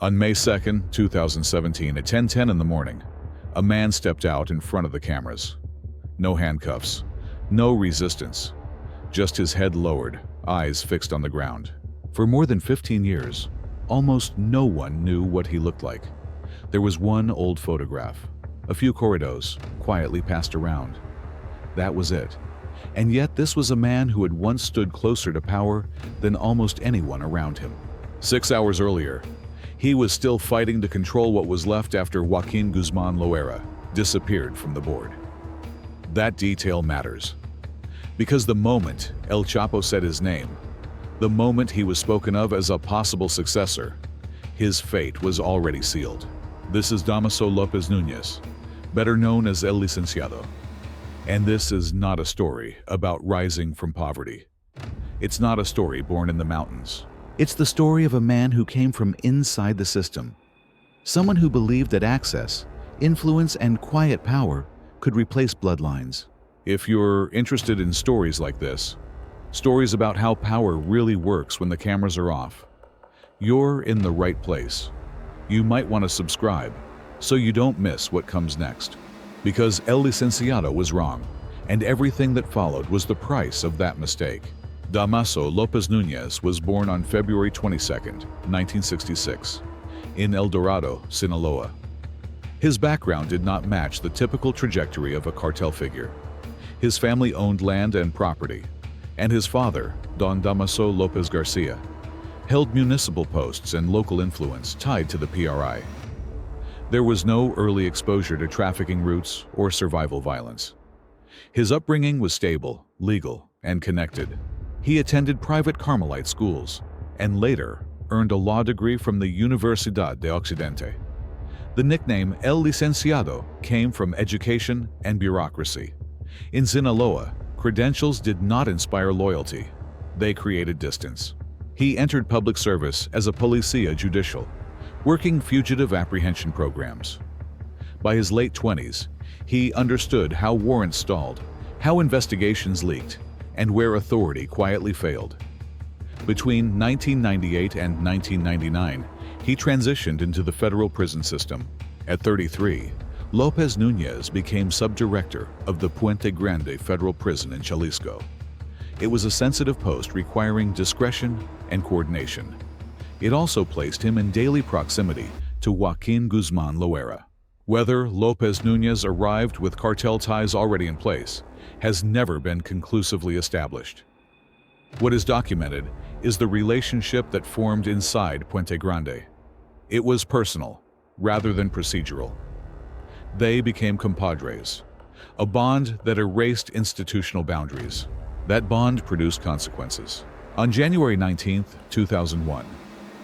On May 2, 2017, at 10:10 in the morning, a man stepped out in front of the cameras. No handcuffs, no resistance, just his head lowered, eyes fixed on the ground. For more than 15 years, almost no one knew what he looked like. There was one old photograph, a few corridos quietly passed around. That was it. And yet this was a man who had once stood closer to power than almost anyone around him. 6 hours earlier, he was still fighting to control what was left after Joaquín Guzmán Loera disappeared from the board. That detail matters, because the moment El Chapo said his name, the moment he was spoken of as a possible successor, his fate was already sealed. This is Dámaso López Núñez, better known as El Licenciado. And this is not a story about rising from poverty. It's not a story born in the mountains. It's the story of a man who came from inside the system. Someone who believed that access, influence, and quiet power could replace bloodlines. If you're interested in stories like this, stories about how power really works when the cameras are off, you're in the right place. You might want to subscribe so you don't miss what comes next. Because El Licenciado was wrong, and everything that followed was the price of that mistake. Dámaso López Núñez was born on February 22, 1966, in El Dorado, Sinaloa. His background did not match the typical trajectory of a cartel figure. His family owned land and property, and his father, Don Damaso López Garcia, held municipal posts and local influence tied to the PRI. There was no early exposure to trafficking routes or survival violence. His upbringing was stable, legal, and connected. He attended private Carmelite schools and later earned a law degree from the Universidad de Occidente. The nickname El Licenciado came from education and bureaucracy. In Sinaloa, credentials did not inspire loyalty. They created distance. He entered public service as a policía judicial, working fugitive apprehension programs. By his late 20s, he understood how warrants stalled, how investigations leaked, and where authority quietly failed. Between 1998 and 1999, he transitioned into the federal prison system. At 33, López Núñez became subdirector of the Puente Grande federal prison in Jalisco. It was a sensitive post requiring discretion and coordination. It also placed him in daily proximity to Joaquín Guzmán Loera. Whether López Núñez arrived with cartel ties already in place has never been conclusively established. What is documented is the relationship that formed inside Puente Grande. It was personal, rather than procedural. They became compadres, a bond that erased institutional boundaries. That bond produced consequences. On January 19, 2001,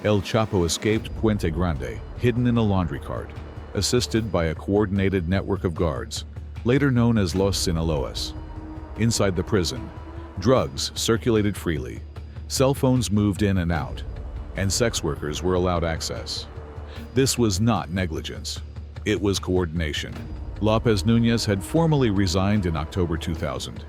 El Chapo escaped Puente Grande, hidden in a laundry cart, assisted by a coordinated network of guards, later known as Los Sinaloas. Inside the prison, drugs circulated freely, cell phones moved in and out, and sex workers were allowed access. This was not negligence. It was coordination. López Núñez had formally resigned in October 2000.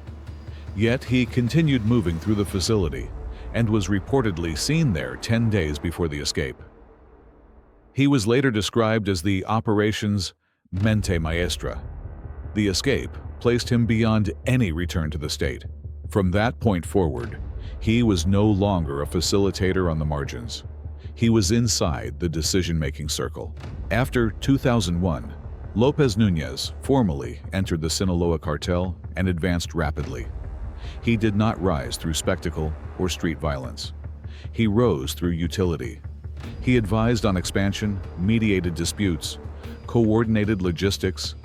Yet he continued moving through the facility and was reportedly seen there 10 days before the escape. He was later described as the operation's mente maestra. The escape placed him beyond any return to the state. From that point forward, he was no longer a facilitator on the margins. He was inside the decision-making circle. After 2001, López Núñez formally entered the Sinaloa Cartel and advanced rapidly. He did not rise through spectacle or street violence. He rose through utility. He advised on expansion, mediated disputes, coordinated logistics,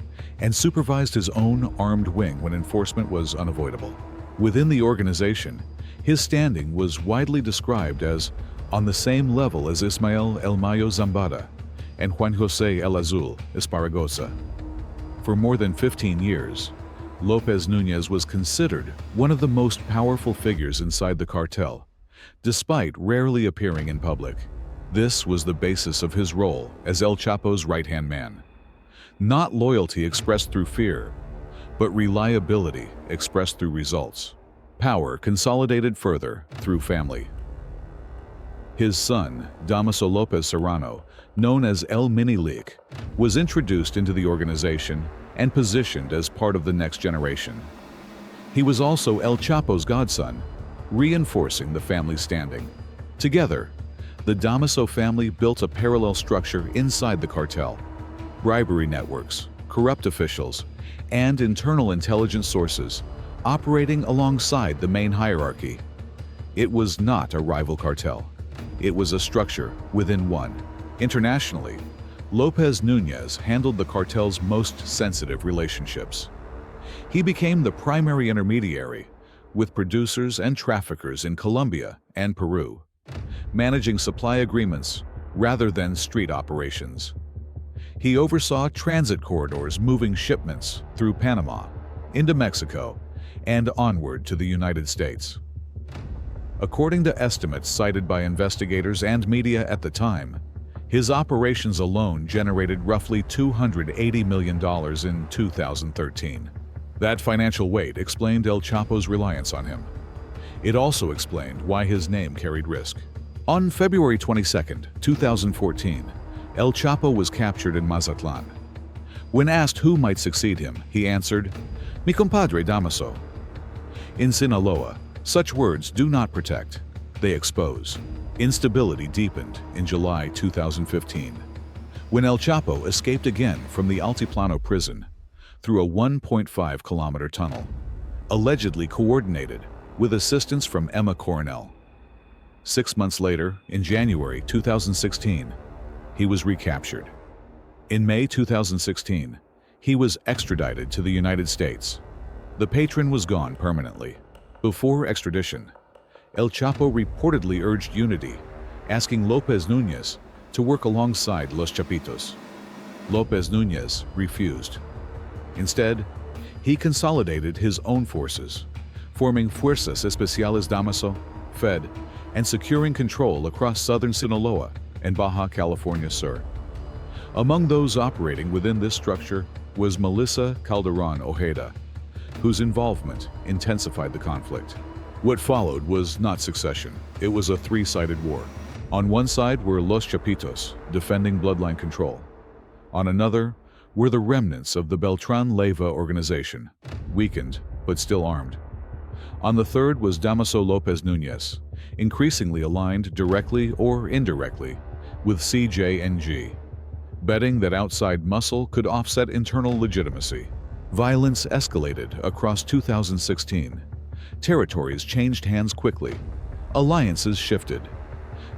and supervised his own armed wing when enforcement was unavoidable. Within the organization, his standing was widely described as on the same level as Ismael El Mayo Zambada and Juan José El Azul Esparragosa. For more than 15 years, López Núñez was considered one of the most powerful figures inside the cartel, despite rarely appearing in public. This was the basis of his role as El Chapo's right-hand man. Not loyalty expressed through fear, but reliability expressed through results. Power consolidated further through family. His son, Dámaso López Serrano, known as El Mini League, was introduced into the organization and positioned as part of the next generation. He was also El Chapo's godson, reinforcing the family's standing. Together, the Damaso family built a parallel structure inside the cartel: bribery networks, corrupt officials, and internal intelligence sources operating alongside the main hierarchy. It was not a rival cartel. It was a structure within one. Internationally, Lopez Núñez handled the cartel's most sensitive relationships. He became the primary intermediary with producers and traffickers in Colombia and Peru, managing supply agreements rather than street operations. He oversaw transit corridors moving shipments through Panama, into Mexico, and onward to the United States. According to estimates cited by investigators and media at the time, his operations alone generated roughly $280 million in 2013. That financial weight explained El Chapo's reliance on him. It also explained why his name carried risk. On February 22, 2014, El Chapo was captured in Mazatlan. When asked who might succeed him, he answered, "Mi compadre Damaso." In Sinaloa, such words do not protect, they expose. Instability deepened in July 2015, when El Chapo escaped again from the Altiplano prison through a 1.5-kilometer tunnel, allegedly coordinated with assistance from Emma Coronel. 6 months later, in January 2016, he was recaptured. In May 2016, he was extradited to the United States. The patron was gone permanently. Before extradition, El Chapo reportedly urged unity, asking Lopez Núñez to work alongside Los Chapitos. Lopez Núñez refused. Instead, he consolidated his own forces, forming Fuerzas Especiales Damaso, Fed, and securing control across southern Sinaloa and Baja California Sur. Among those operating within this structure was Melissa Calderon Ojeda, whose involvement intensified the conflict. What followed was not succession. It was a three-sided war. On one side were Los Chapitos, defending bloodline control. On another were the remnants of the Beltran Leyva organization, weakened but still armed. On the third was Dámaso López Núñez, increasingly aligned directly or indirectly with CJNG, betting that outside muscle could offset internal legitimacy. Violence escalated across 2016. Territories changed hands quickly. Alliances shifted.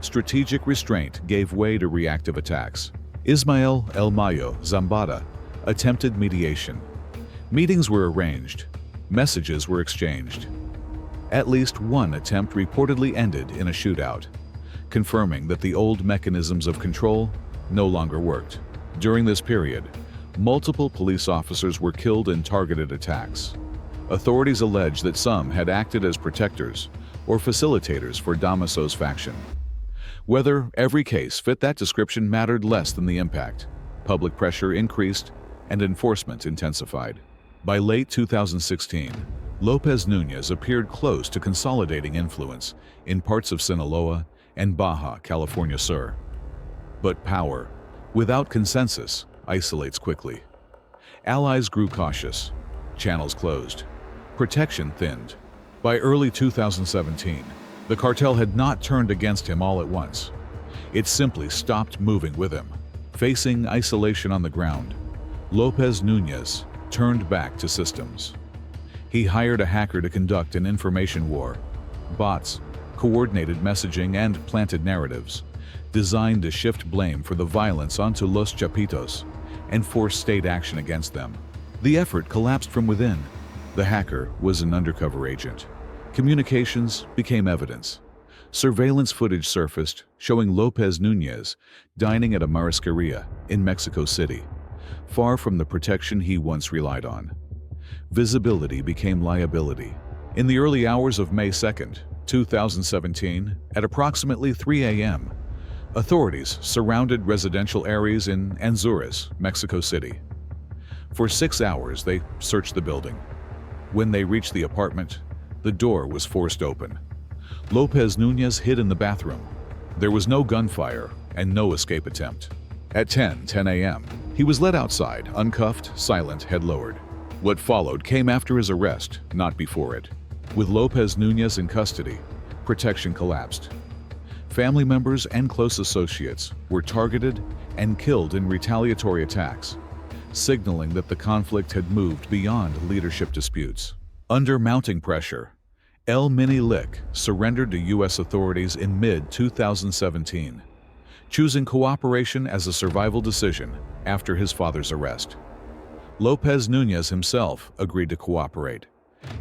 Strategic restraint gave way to reactive attacks. Ismael El Mayo Zambada attempted mediation. Meetings were arranged. Messages were exchanged. At least one attempt reportedly ended in a shootout, confirming that the old mechanisms of control no longer worked. During this period, multiple police officers were killed in targeted attacks. Authorities allege that some had acted as protectors or facilitators for Damaso's faction. Whether every case fit that description mattered less than the impact. Public pressure increased and enforcement intensified. By late 2016, Lopez Núñez appeared close to consolidating influence in parts of Sinaloa and Baja California Sur. But power, without consensus, isolates quickly. Allies grew cautious. Channels closed. Protection thinned. By early 2017, the cartel had not turned against him all at once. It simply stopped moving with him. Facing isolation on the ground, Lopez Núñez turned back to systems. He hired a hacker to conduct an information war. Bots, coordinated messaging, and planted narratives designed to shift blame for the violence onto Los Chapitos and force state action against them. The effort collapsed from within. The hacker was an undercover agent. Communications became evidence. Surveillance footage surfaced showing Lopez Núñez dining at a marisqueria in Mexico City, far from the protection he once relied on. Visibility became liability. In the early hours of May 2, 2017, at approximately 3 a.m., authorities surrounded residential areas in Anzures, Mexico City. For 6 hours, they searched the building. When they reached the apartment, the door was forced open. Lopez Núñez hid in the bathroom. There was no gunfire and no escape attempt. At 10:10 a.m., he was led outside, uncuffed, silent, head lowered. What followed came after his arrest, not before it. With Lopez Núñez in custody, protection collapsed. Family members and close associates were targeted and killed in retaliatory attacks, signaling that the conflict had moved beyond leadership disputes. Under mounting pressure, El Mini Lick surrendered to U.S. authorities in mid-2017, choosing cooperation as a survival decision after his father's arrest. Lopez Núñez himself agreed to cooperate,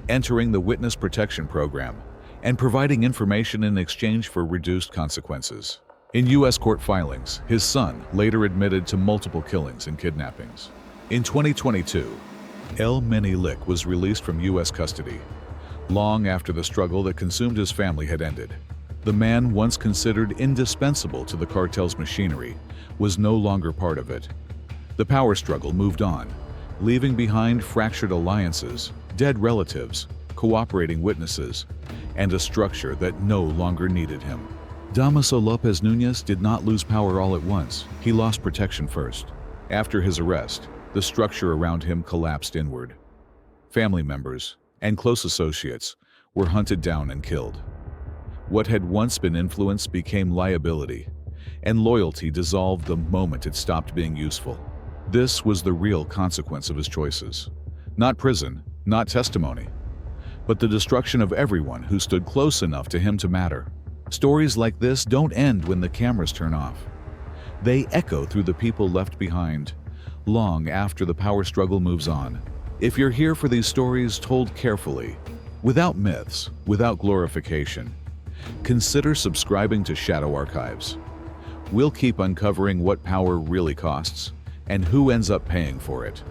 entering the Witness Protection Program and providing information in exchange for reduced consequences. In U.S. court filings, his son later admitted to multiple killings and kidnappings. In 2022, El Mini Lick was released from U.S. custody, long after the struggle that consumed his family had ended. The man once considered indispensable to the cartel's machinery was no longer part of it. The power struggle moved on, leaving behind fractured alliances, dead relatives, cooperating witnesses, and a structure that no longer needed him. Damaso López Núñez did not lose power all at once. He lost protection first. After his arrest, the structure around him collapsed inward. Family members and close associates were hunted down and killed. What had once been influence became liability, and loyalty dissolved the moment it stopped being useful. This was the real consequence of his choices. Not prison, not testimony, but the destruction of everyone who stood close enough to him to matter. Stories like this don't end when the cameras turn off. They echo through the people left behind, long after the power struggle moves on. If you're here for these stories told carefully, without myths, without glorification, consider subscribing to Shadow Archives. We'll keep uncovering what power really costs and who ends up paying for it.